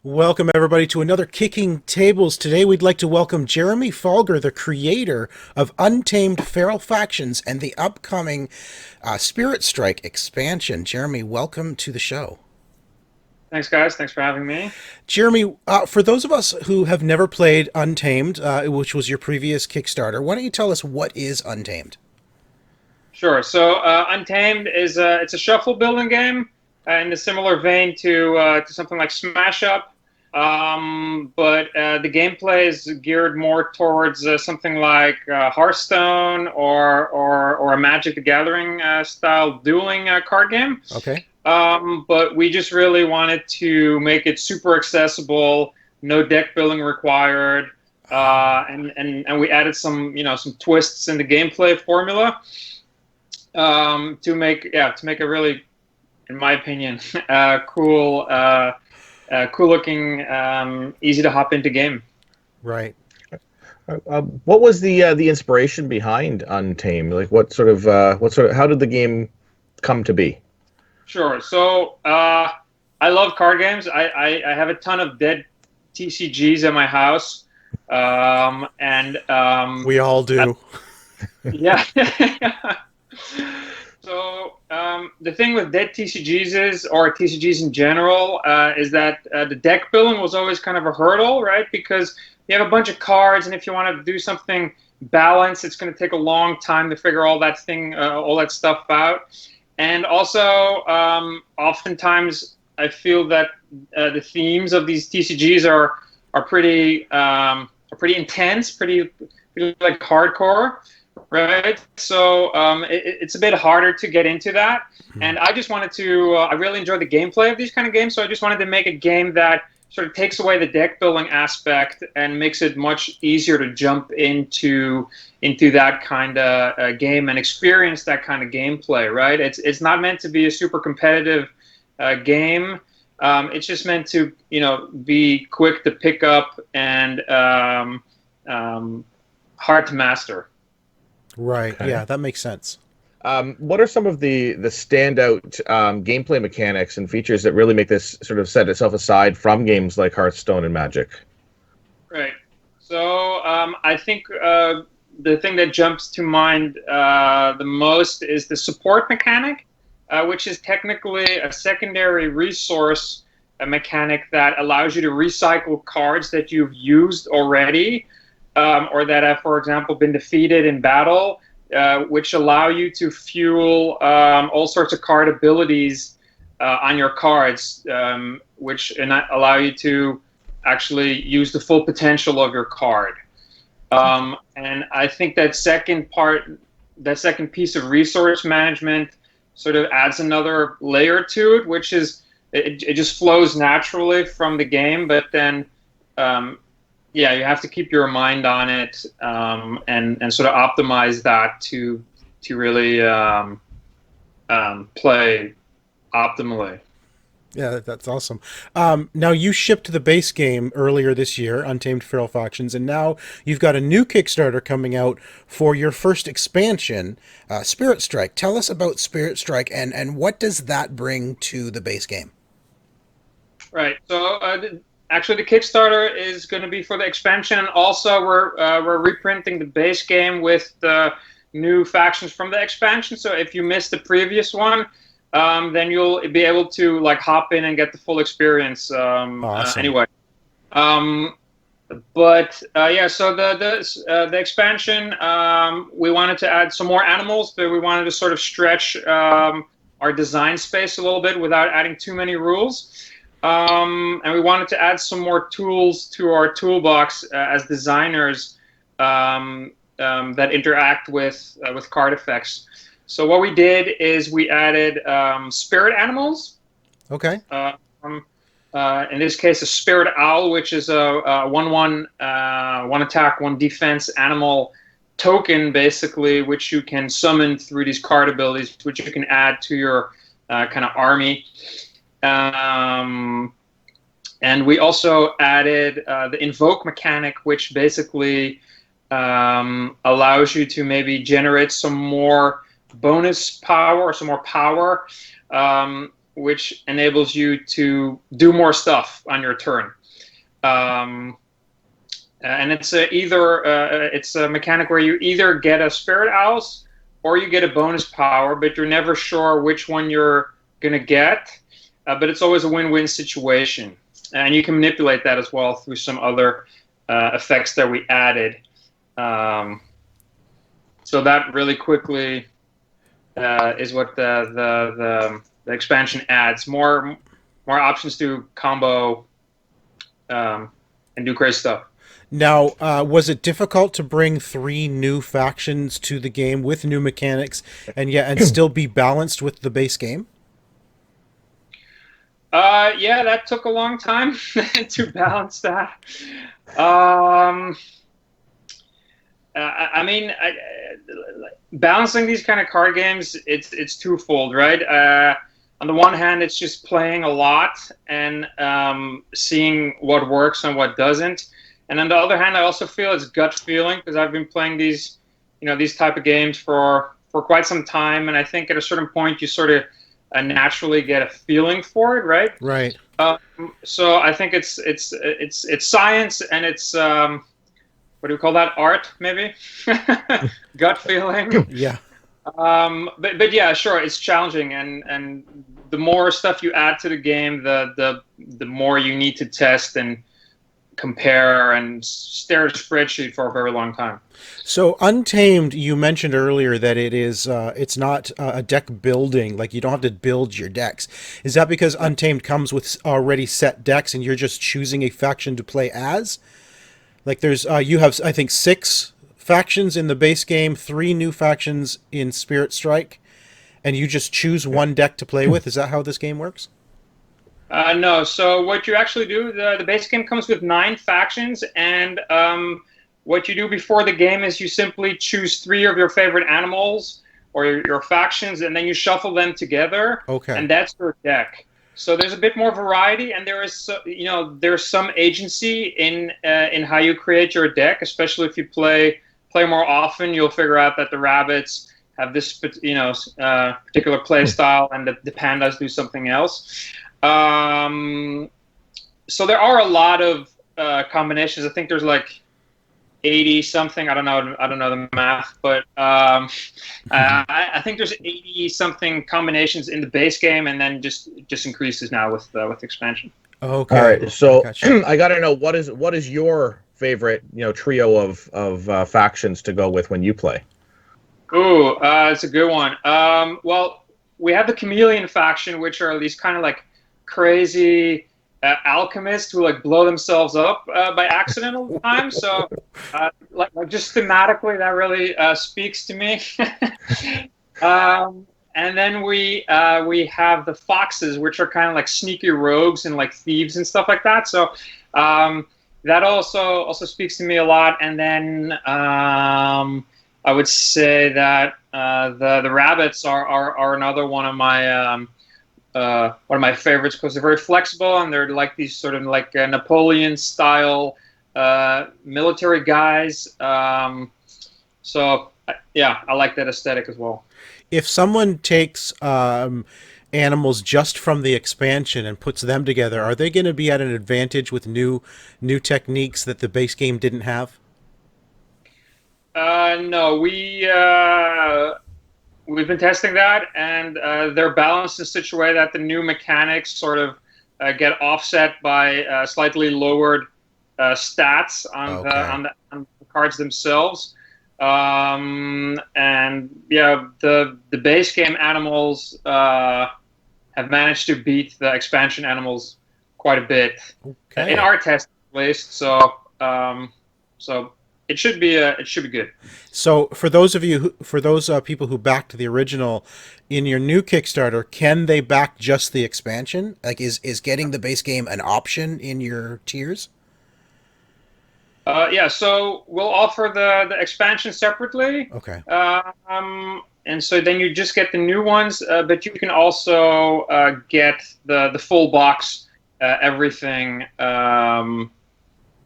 Welcome, everybody, to another Kicking Tables. Today, we'd like to welcome Jeremy Falger, the creator of Untamed Feral Factions and the upcoming Spirit Strike expansion. Jeremy, welcome to the show. Thanks, guys. Thanks for having me. Jeremy, for those of us who have never played Untamed, which was your previous Kickstarter, why don't you tell us what is Untamed? Sure. So, Untamed is it's a shuffle building game in a similar vein to something like Smash Up. But the gameplay is geared more towards something like Hearthstone or a Magic the Gathering style dueling card game. Okay. But we just really wanted to make it super accessible, no deck building required, and we added some twists in the gameplay formula to make a really, in my opinion, cool. Cool looking, easy to hop into game. Right. What was the inspiration behind Untamed? Like, how did the game come to be? Sure. So I love card games. I have a ton of dead TCGs at my house, and We all do. yeah. So the thing with dead TCGs or TCGs in general is that the deck building was always kind of a hurdle, right? Because you have a bunch of cards, and if you want to do something balanced, it's going to take a long time to figure all that stuff out. And also, oftentimes, I feel that the themes of these TCGs are pretty intense, pretty like hardcore. Right, so it's a bit harder to get into that, and I just wanted to. I really enjoy the gameplay of these kind of games, so I just wanted to make a game that sort of takes away the deck building aspect and makes it much easier to jump into that kind of game and experience that kind of gameplay. Right, it's not meant to be a super competitive game. It's just meant to be quick to pick up and hard to master. Right. Okay. Yeah, that makes sense. What are some of the standout gameplay mechanics and features that really make this sort of set itself aside from games like Hearthstone and Magic? Right. So I think the thing that jumps to mind the most is the support mechanic, which is technically a secondary resource mechanic that allows you to recycle cards that you've used already, or that have, for example, been defeated in battle, which allow you to fuel all sorts of card abilities on your cards, which allow you to actually use the full potential of your card. And I think that second piece of resource management sort of adds another layer to it, which is it just flows naturally from the game, but then you have to keep your mind on it and sort of optimize that to really play optimally. Yeah, that's awesome. Now, you shipped the base game earlier this year, Untamed Feral Factions, and now you've got a new Kickstarter coming out for your first expansion, Spirit Strike. Tell us about Spirit Strike and what does that bring to the base game? Right. So actually, the Kickstarter is going to be for the expansion. Also, we're reprinting the base game with the new factions from the expansion. So if you missed the previous one, then you'll be able to hop in and get the full experience. Awesome. Anyway, so the expansion, we wanted to add some more animals, but we wanted to sort of stretch our design space a little bit without adding too many rules. And we wanted to add some more tools to our toolbox as designers that interact with card effects. So what we did is we added spirit animals. Okay. In this case, a spirit owl, which is a 1/1 one attack, one defense animal token, basically, which you can summon through these card abilities, which you can add to your kind of army. And we also added the invoke mechanic, which basically allows you to maybe generate some more bonus power or some more power which enables you to do more stuff on your turn. And it's it's a mechanic where you either get a spirit house or you get a bonus power, but you're never sure which one you're gonna get. But it's always a win-win situation, and you can manipulate that as well through some other effects that we added. So that really quickly is what the expansion adds. More options to combo and do crazy stuff. Now, was it difficult to bring 3 new factions to the game with new mechanics, and still be balanced with the base game? Yeah, that took a long time to balance that. I mean, balancing these kind of card games, it's twofold, right? On the one hand, it's just playing a lot and seeing what works and what doesn't. And on the other hand, I also feel it's gut feeling, because I've been playing these type of games for quite some time, and I think at a certain point you sort of naturally get a feeling for it, right? Right. So I think it's science, and it's what do we call that? Art, maybe? Gut feeling. Yeah. But yeah, sure, it's challenging, and the more stuff you add to the game, the more you need to test and compare and stare at a spreadsheet for a very long time. So Untamed, you mentioned earlier that it's not a deck building, like you don't have to build your decks. Is that because Untamed comes with already set decks and you're just choosing a faction to play as? Like there's you have, I think, 6 factions in the base game, 3 new factions in Spirit Strike, and you just choose one deck to play with. Is that how this game works? No. So what you actually do, the base game comes with 9 factions, and what you do before the game is you simply choose 3 of your favorite animals or your factions, and then you shuffle them together. Okay. And that's your deck. So there's a bit more variety, and there's some agency in how you create your deck, especially if you play more often. You'll figure out that the rabbits have this particular play style, and the pandas do something else. So there are a lot of combinations. I think there's like 80 something. I don't know the math, but I think there's 80 something combinations in the base game, and then just increases now with expansion. Okay. All right. So Gotcha. I got to know what is your favorite trio of factions to go with when you play? Ooh, it's a good one. Well, we have the Chameleon faction, which are these kind of like crazy alchemists who like blow themselves up by accident all the time. So like just thematically, that really speaks to me. And then we have the foxes, which are kind of like sneaky rogues and like thieves and stuff like that. So that also speaks to me a lot. And then I would say that the rabbits are another one of my favorites, because they're very flexible and they're like these sort of like Napoleon style military guys. So yeah, I like that aesthetic as well. If someone takes animals just from the expansion and puts them together, are they going to be at an advantage with new techniques that the base game didn't have? No, we've been testing that, and they're balanced in such a way that the new mechanics sort of get offset by slightly lowered stats on the cards themselves. And yeah, the base game animals have managed to beat the expansion animals quite a bit in our test, at least. So it should be good. So for those people who backed the original, in your new Kickstarter, can they back just the expansion? Like, is getting the base game an option in your tiers? Yeah, so we'll offer the expansion separately. Okay. And so then you just get the new ones, but you can also get the full box, everything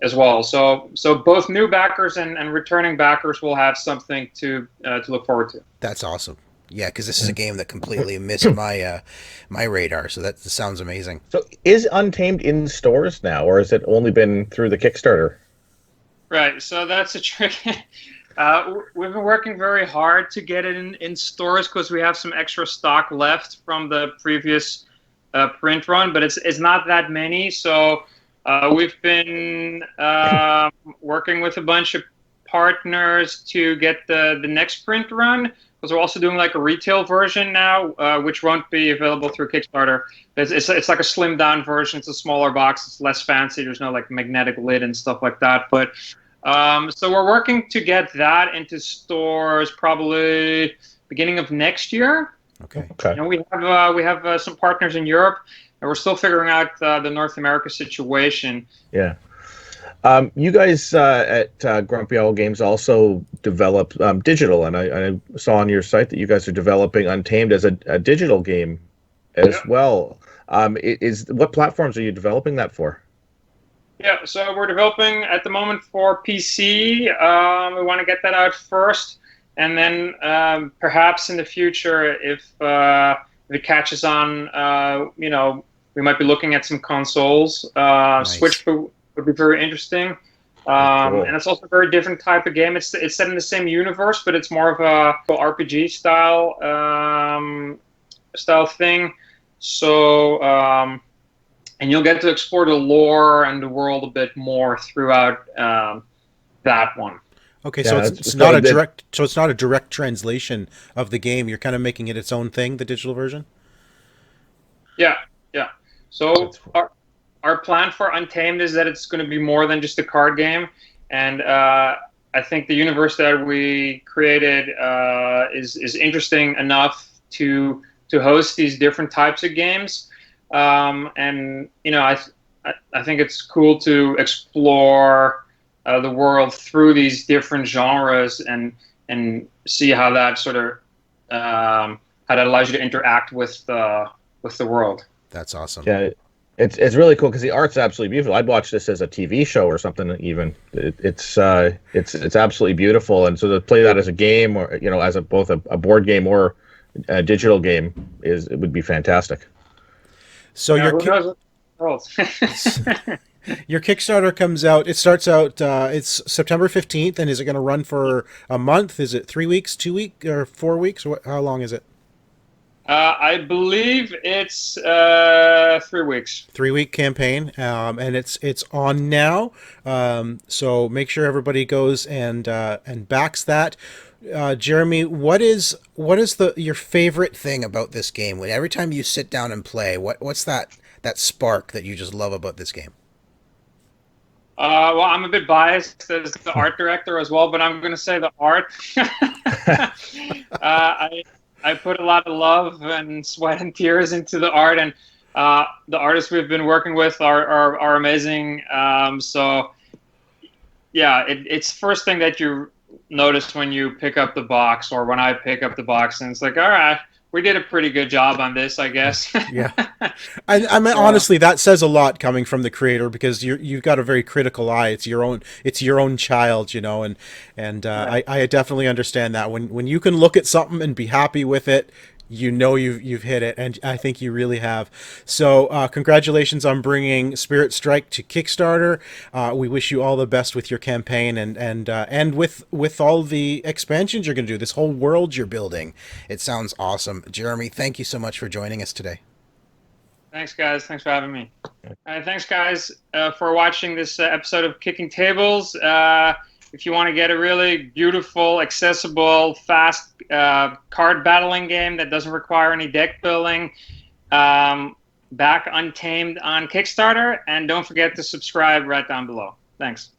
as well. So both new backers and returning backers will have something to look forward to. That's awesome. Yeah, because this is a game that completely missed my radar. So that sounds amazing. So is Untamed in stores now, or has it only been through the Kickstarter? Right. So that's a trick. We've been working very hard to get it in stores because we have some extra stock left from the previous print run, but it's not that many. So we've been working with a bunch of partners to get the next print run, because we're also doing like a retail version now, which won't be available through Kickstarter. It's like a slimmed down version. It's a smaller box. It's less fancy. There's no like magnetic lid and stuff like that. But so we're working to get that into stores probably beginning of next year. Okay. Okay. You know, we have some partners in Europe, and we're still figuring out the North America situation. Yeah. You guys at Grumpy Owl Games also develop digital, and I saw on your site that you guys are developing Untamed as a digital game as well. What platforms are you developing that for? Yeah, so we're developing at the moment for PC. We want to get that out first, and then perhaps in the future, if it catches on, we might be looking at some consoles. Nice. Switch would be very interesting. Cool. And it's also a very different type of game. It's set in the same universe, but it's more of a RPG style thing. So. And you'll get to explore the lore and the world a bit more throughout that one. Okay, Yeah, so it's it's not really a good. direct. So it's not a direct translation of the game. You're kind of making it its own thing, the digital version. Yeah, yeah. So our plan for Untamed is that it's going to be more than just a card game, and I think the universe that we created is interesting enough to host these different types of games. And I think it's cool to explore the world through these different genres and see how that sort of how that allows you to interact with the world. That's awesome. Yeah, it's really cool because the art's absolutely beautiful. I'd watch this as a TV show or something. Even it's absolutely beautiful, and so to play that as a game or as both a board game or a digital game it would be fantastic. So Who knows what the world. your Kickstarter comes out. It starts out. It's September 15th, and is it going to run for a month? Is it 3 weeks, 2 weeks, or 4 weeks? How long is it? I believe it's 3 weeks. 3 week campaign, and it's on now. So make sure everybody goes and backs that. Jeremy, what is your favorite thing about this game? When every time you sit down and play, what's that spark that you just love about this game? Well, I'm a bit biased as the art director as well, but I'm going to say the art. I put a lot of love and sweat and tears into the art, and the artists we've been working with are amazing. So, yeah, it's first thing that you notice when you pick up the box, or when I pick up the box, and it's like, all right, we did a pretty good job on this, I guess. Yeah, I mean, honestly, that says a lot coming from the creator, because you've got a very critical eye. It's your own child, and Right. I definitely understand that when you can look at something and be happy with it. You've hit it, and I think you really have. So congratulations on bringing Spirit Strike to Kickstarter. We wish you all the best with your campaign and with all the expansions you're going to do. This whole world you're building. It sounds awesome. Jeremy, thank you so much for joining us today. Thanks, guys. Thanks for having me. Thanks, guys, for watching this episode of Kicking Tables. If you want to get a really beautiful, accessible, fast card battling game that doesn't require any deck building, back Untamed on Kickstarter. And don't forget to subscribe right down below. Thanks.